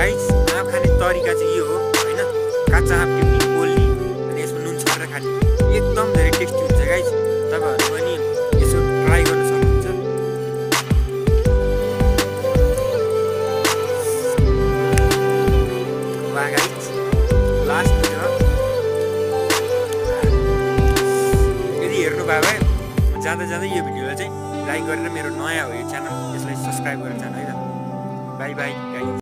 Guys आँप खाने तरिका चाहिँ यो हो हैन। काँचा आँप टिप्ने पोल्ने अनि यसमा नुन छरेर खाने एकदम धेरै टेस्टी हुन्छ गाइस। तपाईहरु पनि यसो ट्राई गर्न सक्नुहुन्छ। वाह गाइस लास्ट भिडियो यदि हेर्नु भयो भए जाँदा जाँदै यो भिडियोलाई चाहिँ लाइक गरेर मेरो नयाँ हो यो च्यानल यसलाई सब्स्क्राइब गरेर जानु है त। By by.